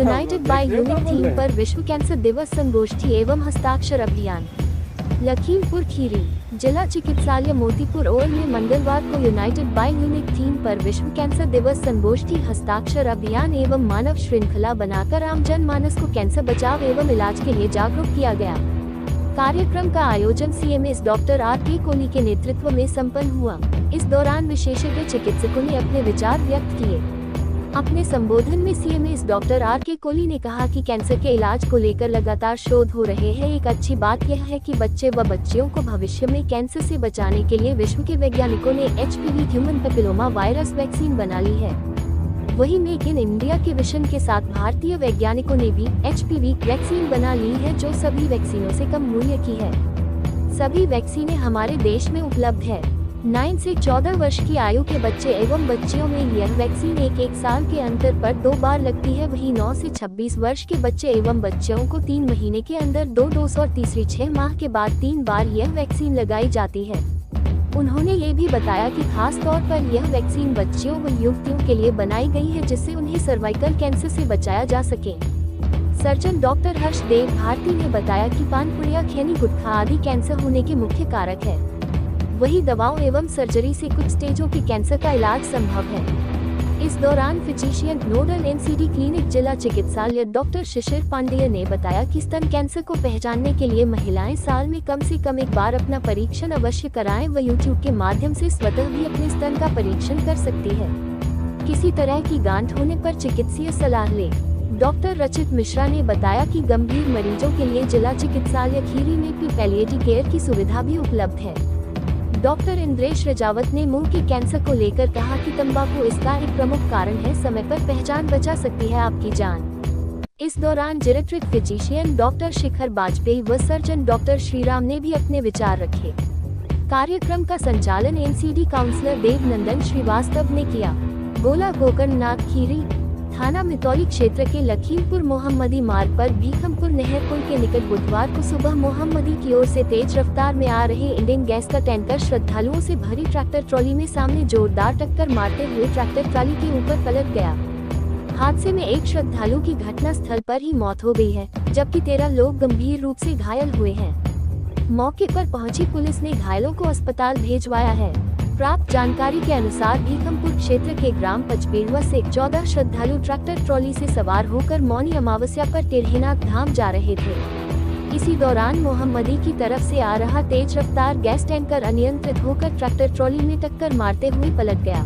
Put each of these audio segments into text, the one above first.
United bye unique theme पर विश्व cancer दिवस संगोष्ठी एवं हस्ताक्षर अभियान। लखीमपुर खीरी जिला चिकित्सालय मोतीपुर ओल में मंगलवार को यूनाइटेड बाय यूनिक थीम पर विश्व कैंसर दिवस संगोष्ठी हस्ताक्षर अभियान एवं मानव श्रृंखला बनाकर आम जन मानस को कैंसर बचाव एवं इलाज के लिए जागरूक किया गया। कार्यक्रम का आयोजन CMS डॉक्टर R.K. कोहली के नेतृत्व में संपन्न हुआ। इस दौरान विशेषज्ञ चिकित्सकों ने अपने विचार व्यक्त किए। अपने संबोधन में CMS डॉक्टर R.K. कोहली ने कहा कि कैंसर के इलाज को लेकर लगातार शोध हो रहे हैं। एक अच्छी बात यह है कि बच्चे व बच्चियों को भविष्य में कैंसर से बचाने के लिए विश्व के वैज्ञानिकों ने HPV human papilloma virus vaccine बना ली है। वहीं मेक इन इंडिया के विजन के साथ भारतीय वैज्ञानिकों ने भी HPV वैक्सीन बना ली है, जो सभी वैक्सीनों से कम मूल्य की है। सभी वैक्सीनें हमारे देश में उपलब्ध है। 9 से 14 वर्ष की आयु के बच्चे एवं बच्चियों में यह वैक्सीन एक साल के अंतर पर 2 बार लगती है। वहीं 9 से 26 वर्ष के बच्चे एवं बच्चियों को 3 महीने के अंदर 2 डोज और तीसरी 6 माह के बाद 3 बार यह वैक्सीन लगाई जाती है। उन्होंने ये भी बताया कि खास तौर पर यह वैक्सीन बच्चियों व युवतियों के लिए बनाई गई है, जिससे उन्हें सर्वाइकल कैंसर से बचाया जा सके। सर्जन डॉक्टर हर्षदेव भारती ने बताया कि पान पुड़िया, खैनी, गुटखा आदि कैंसर होने के मुख्य कारक है। वही दवाओं एवं सर्जरी से कुछ स्टेजों के कैंसर का इलाज संभव है। इस दौरान फिजिशियन नोडल NCD क्लिनिक जिला चिकित्सालय डॉक्टर शिशिर पांडेय ने बताया कि स्तन कैंसर को पहचानने के लिए महिलाएं साल में कम से कम एक बार अपना परीक्षण अवश्य कराएं व YouTube के माध्यम से स्वतः भी अपने स्तन का परीक्षण कर सकती है। किसी तरह की गांठ होने पर चिकित्सीय सलाह ले। डॉक्टर रचित मिश्रा ने बताया कि गंभीर मरीजों के लिए जिला चिकित्सालय खीरी में पैलिएटिव केयर की सुविधा भी उपलब्ध है। डॉक्टर इंद्रेश रजावत ने मुंह के कैंसर को लेकर कहा कि तंबाकू इसका एक प्रमुख कारण है। समय पर पहचान बचा सकती है आपकी जान। इस दौरान जेरेट्रिक फिजिशियन डॉक्टर शिखर बाजपेयी व सर्जन डॉक्टर श्रीराम ने भी अपने विचार रखे। कार्यक्रम का संचालन NCD काउंसलर देवनंदन श्रीवास्तव ने किया। गोला गोकर्णनाथ खीरी थाना मितौली क्षेत्र के लखीमपुर मोहम्मदी मार्ग पर भीखमपुर नहर पुल के निकट बुधवार को सुबह मोहम्मदी की ओर से तेज रफ्तार में आ रहे इंडियन गैस का टैंकर श्रद्धालुओं से भरी ट्रैक्टर ट्रॉली में सामने जोरदार टक्कर मारते हुए ट्रैक्टर ट्रॉली के ऊपर पलट गया। हादसे में एक श्रद्धालु की घटना स्थल पर ही मौत हो गई है, जबकि 13 लोग गंभीर रूप से घायल हुए हैं। मौके पर पहुंची पुलिस ने घायलों को अस्पताल भेजवाया है। प्राप्त जानकारी के अनुसार भीखमपुर क्षेत्र के ग्राम पचपेड़वा से 14 श्रद्धालु ट्रैक्टर ट्रॉली से सवार होकर मौनी अमावस्या पर टेढ़ीनाथ धाम जा रहे थे। इसी दौरान मोहम्मदी की तरफ से आ रहा तेज रफ्तार गैस टैंकर अनियंत्रित होकर ट्रैक्टर ट्रॉली में टक्कर मारते हुए पलट गया।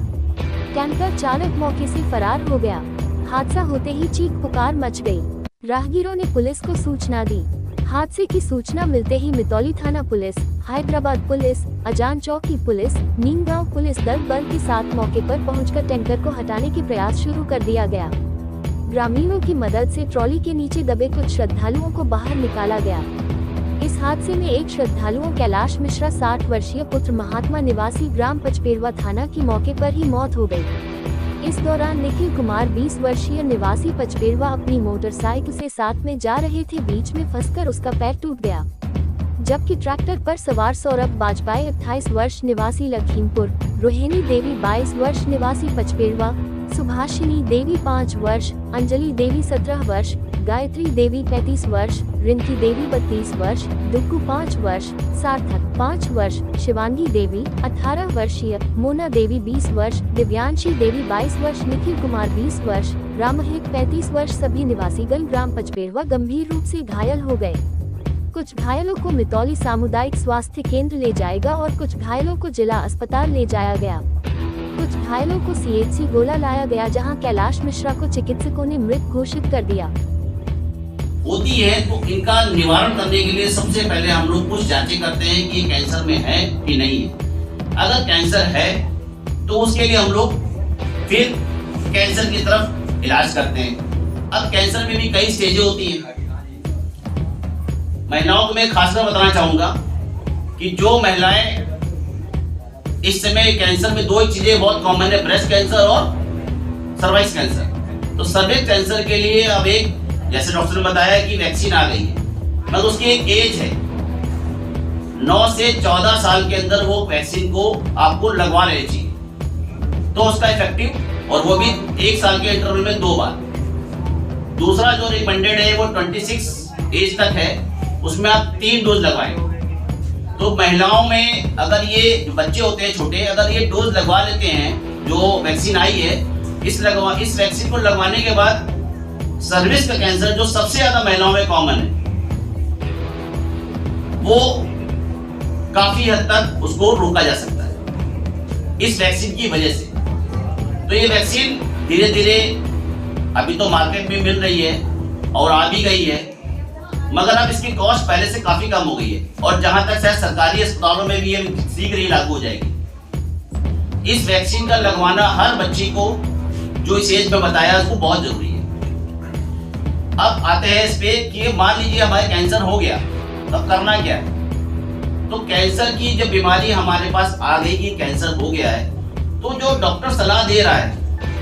टैंकर चालक मौके से फरार हो गया। हादसा होते ही चीख पुकार मच गई। राहगीरों ने पुलिस को सूचना दी। हादसे की सूचना मिलते ही मितौली थाना पुलिस, हैदराबाद पुलिस, अजान चौकी पुलिस, नीमगांव पुलिस दल बल के साथ मौके पर पहुंचकर टैंकर को हटाने के प्रयास शुरू कर दिया गया। ग्रामीणों की मदद से ट्रॉली के नीचे दबे कुछ श्रद्धालुओं को बाहर निकाला गया। इस हादसे में एक श्रद्धालुओं कैलाश मिश्रा 60 वर्षीय पुत्र महात्मा निवासी ग्राम पचपेड़वा थाना की मौके पर ही मौत हो गई। इस दौरान निखिल कुमार 20 वर्षीय निवासी पचपेड़वा अपनी मोटरसाइकिल से साथ में जा रहे थे। बीच में फंसकर उसका पैर टूट गया, जबकि ट्रैक्टर पर सवार सौरभ बाजपेयी 28 वर्ष निवासी लखीमपुर, रोहिणी देवी 22 वर्ष निवासी पचपेड़वा, सुभाषिनी देवी 5 वर्ष, अंजलि देवी 17 वर्ष, गायत्री देवी 35 वर्ष, रिंकी देवी 32 वर्ष, डुक्कू 5 वर्ष, सार्थक 5 वर्ष, शिवांगी देवी 18 वर्षीय, मोना देवी 20 वर्ष, दिव्यांशी देवी 22 वर्ष, निखिल कुमार 20 वर्ष, रामहित 35 वर्ष सभी निवासीगण ग्राम पचपेड़वा गंभीर रूप से घायल हो गए। कुछ घायलों को मितौली सामुदायिक स्वास्थ्य केंद्र ले जाएगा और कुछ घायलों को जिला अस्पताल ले जाया गया। कुछ घायलों को CHC गोला लाया गया, जहां कैलाश मिश्रा को चिकित्सकों ने मृत घोषित कर दिया। होती है तो इनका निवारण करने के लिए सबसे पहले हम लोग कुछ जांचें करते हैं कि कैंसर में है कि नहीं है। अगर कैंसर है तो उसके लिए हम लोग फिर कैंसर की तरफ इलाज करते हैं। अब कैंसर में भी कई स्टेजें होती हैं। महिलाओं को मैं खासकर बताना चाहूंगा कि जो महिलाएं इस समय कैंसर में 2 चीजें बहुत कॉमन है, ब्रेस्ट कैंसर और सर्वाइकल कैंसर। तो सर्वाइकल कैंसर के लिए अब एक, जैसे डॉक्टर ने बताया कि वैक्सीन आ गई है, मगर उसकी एक एज है। 9 से 14 साल के अंदर वो वैक्सीन को आपको लगवा लेनी चाहिए, तो उसका इफेक्टिव, और वो भी 1 साल के इंटरवल में 2 बार। दूसरा जो रिकमेंडेड है वो 26 एज तक है, उसमें आप 3 डोज लगवाएं। तो महिलाओं में अगर ये जो बच्चे होते हैं छोटे, अगर ये डोज लगवा लेते हैं, जो वैक्सीन आई है, इस वैक्सीन को लगवाने के बाद सर्विक्स का कैंसर जो सबसे ज्यादा महिलाओं में कॉमन है, वो काफी हद तक उसको रोका जा सकता है इस वैक्सीन की वजह से। तो ये वैक्सीन धीरे धीरे अभी तो मार्केट में मिल रही है और आ भी गई है, मगर अब इसकी कॉस्ट पहले से काफी कम हो गई है, और जहां तक शायद सरकारी अस्पतालों में भी ये शीघ्र ही लागू हो जाएगी। इस वैक्सीन का लगवाना हर बच्ची को जो इस एज में बताया उसको बहुत जरूरी है। अब आते हैं इस पे कि मान लीजिए हमारे कैंसर हो गया, तब करना क्या है। तो कैंसर की जब बीमारी हमारे पास आ गई कि कैंसर हो गया है, तो जो डॉक्टर सलाह दे रहा है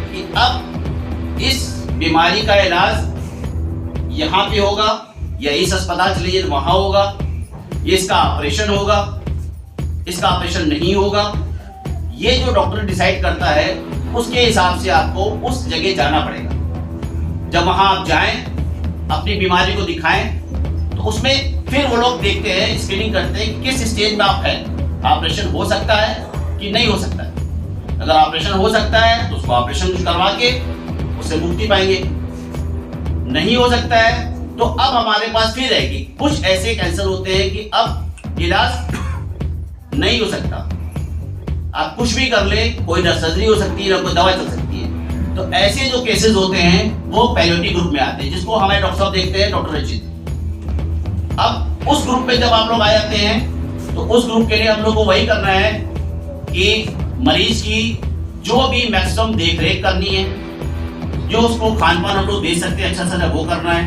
कि अब इस बीमारी का इलाज यहाँ पे होगा या इस अस्पताल चले जाइए वहां होगा, ये इसका ऑपरेशन होगा, इसका ऑपरेशन नहीं होगा, ये जो डॉक्टर डिसाइड करता है उसके हिसाब से आपको उस जगह जाना पड़ेगा। जब वहां आप जाएं, अपनी बीमारी को दिखाएं, तो उसमें फिर वो लोग देखते हैं, स्क्रीनिंग करते हैं किस स्टेज में आप हैं, ऑपरेशन हो सकता है कि नहीं हो सकता है। अगर ऑपरेशन हो सकता है तो उसको ऑपरेशन करवा के उससे मुक्ति पाएंगे, नहीं हो सकता है तो अब हमारे पास फिर है कि कुछ ऐसे कैंसर होते हैं कि अब इलाज नहीं हो सकता, आप कुछ भी कर ले, कोई ना सर्जरी हो सकती है ना कोई दवा चल सकती है। तो ऐसे जो केसेस होते हैं वो पैलिएटिव ग्रुप में आते हैं, जिसको हमारे डॉक्टर साहब देखते हैं, डॉक्टर रचित। अब उस ग्रुप में जब आप लोग आ जाते हैं तो उस ग्रुप के लिए हम लोग को वही करना है कि मरीज की जो भी मैक्सिमम देख रेख करनी है, जो उसको खान पान हम लोग दे सकते हैं अच्छा सा वो करना है,